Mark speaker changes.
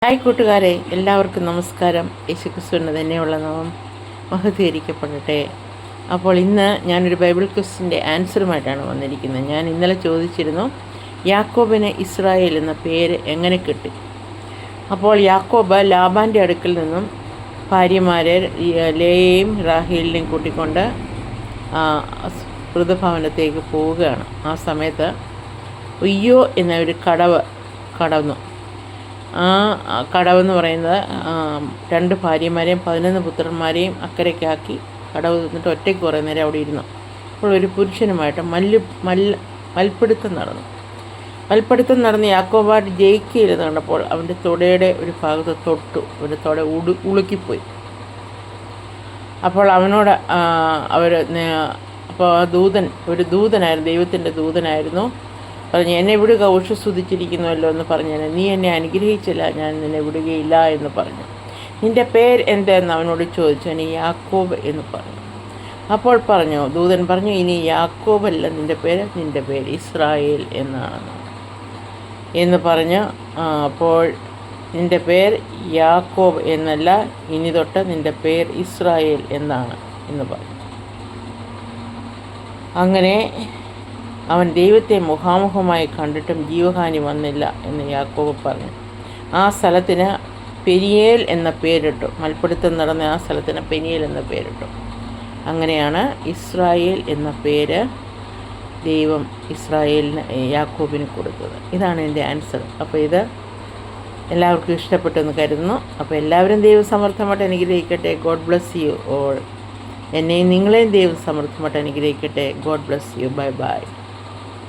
Speaker 1: Hi കൂട്ടുകാരെ, എല്ലാവർക്കും നമസ്കാരം. യേശുക്രിസ്തുവിന് തന്നെയുള്ള നാമം മഹത്വീകരിക്കപ്പെടട്ടെ. അപ്പോൾ ഇന്ന് ഞാനൊരു ബൈബിൾ ക്വസ്റ്റിൻ്റെ ആൻസറുമായിട്ടാണ് വന്നിരിക്കുന്നത്. ഞാൻ ഇന്നലെ ചോദിച്ചിരുന്നു, യാക്കോബിന് ഇസ്രായേൽ എന്ന പേര് എങ്ങനെ കിട്ടി? അപ്പോൾ യാക്കോബ് ലാബാൻ്റെ അടുക്കൽ നിന്നും ഭാര്യമാരെ ലേയയും റാഹേലിനെയും കൂട്ടിക്കൊണ്ട് വൃദ്ധഭവനത്തേക്ക് പോവുകയാണ്. ആ സമയത്ത് ഉയ്യോ എന്ന ഒരു കടന്നു. ആ കടവെന്ന് പറയുന്നത് 2 ഭാര്യമാരെയും 11 പുത്രന്മാരെയും അക്കരയ്ക്കാക്കി കടവ് നിന്നിട്ട് ഒറ്റയ്ക്ക് കുറേ നേരം അവിടെ ഇരുന്നു. അപ്പോൾ ഒരു പുരുഷനുമായിട്ട് മൽപ്പിടുത്തം നടന്ന് യാക്കോബായിട്ട് ജയിക്കുകയില്ലെന്ന് കണ്ടപ്പോൾ അവൻ്റെ തുടയുടെ ഒരു ഭാഗത്ത് തൊട്ടു. അവൻ്റെ തുട ഉളുക്കിപ്പോയി. അപ്പോൾ അവനോട് അപ്പോൾ ഒരു ദൂതനായിരുന്നു, ദൈവത്തിൻ്റെ ദൂതനായിരുന്നു. പറഞ്ഞു, എന്നെ വിടുക, ഉഷസ്തുതിച്ചിരിക്കുന്നുവല്ലോ എന്ന് പറഞ്ഞു. നീ എന്നെ അനുഗ്രഹിച്ചില്ല, ഞാൻ നിന്നെ വിടുകയില്ല എന്ന് പറഞ്ഞു. നിൻ്റെ പേര് എന്താണെന്ന് അവനോട് ചോദിച്ചു. ഇനി യാക്കോബ് എന്ന് പറഞ്ഞു. അപ്പോൾ ദൂതൻ പറഞ്ഞു, ഇനി യാക്കോബല്ല നിൻ്റെ പേര് ഇസ്രായേൽ എന്നാണ് എന്ന് പറഞ്ഞു. അപ്പോൾ നിൻ്റെ പേര് യാക്കോബ് എന്നല്ല, ഇനി തൊട്ട് നിൻ്റെ പേര് ഇസ്രായേൽ എന്നാണ് എന്ന് പറഞ്ഞു. അങ്ങനെ അവൻ ദൈവത്തെ മുഖാമുഖമായി കണ്ടിട്ടും ജീവഹാനി വന്നില്ല എന്ന് യാക്കോബ് പറഞ്ഞു. ആ സ്ഥലത്തിന് പെനിയേൽ എന്ന പേരിട്ടു. മൽപ്പിടുത്തം നടന്ന ആ സ്ഥലത്തിന് പെനിയേൽ എന്ന പേരിട്ടു. അങ്ങനെയാണ് ഇസ്രായേൽ എന്ന പേര് ദൈവം യാക്കോബിന് കൊടുത്തത്. ഇതാണ് എൻ്റെ ആൻസർ. അപ്പോൾ ഇത് എല്ലാവർക്കും ഇഷ്ടപ്പെട്ടെന്ന് കരുതുന്നു. അപ്പോൾ എല്ലാവരും ദൈവം സമർത്ഥമായിട്ട് അനുഗ്രഹിക്കട്ടെ. God bless you all. എന്നെയും നിങ്ങളെയും ദൈവം സമർത്ഥമായിട്ട് അനുഗ്രഹിക്കട്ടെ. God bless you. Bye bye.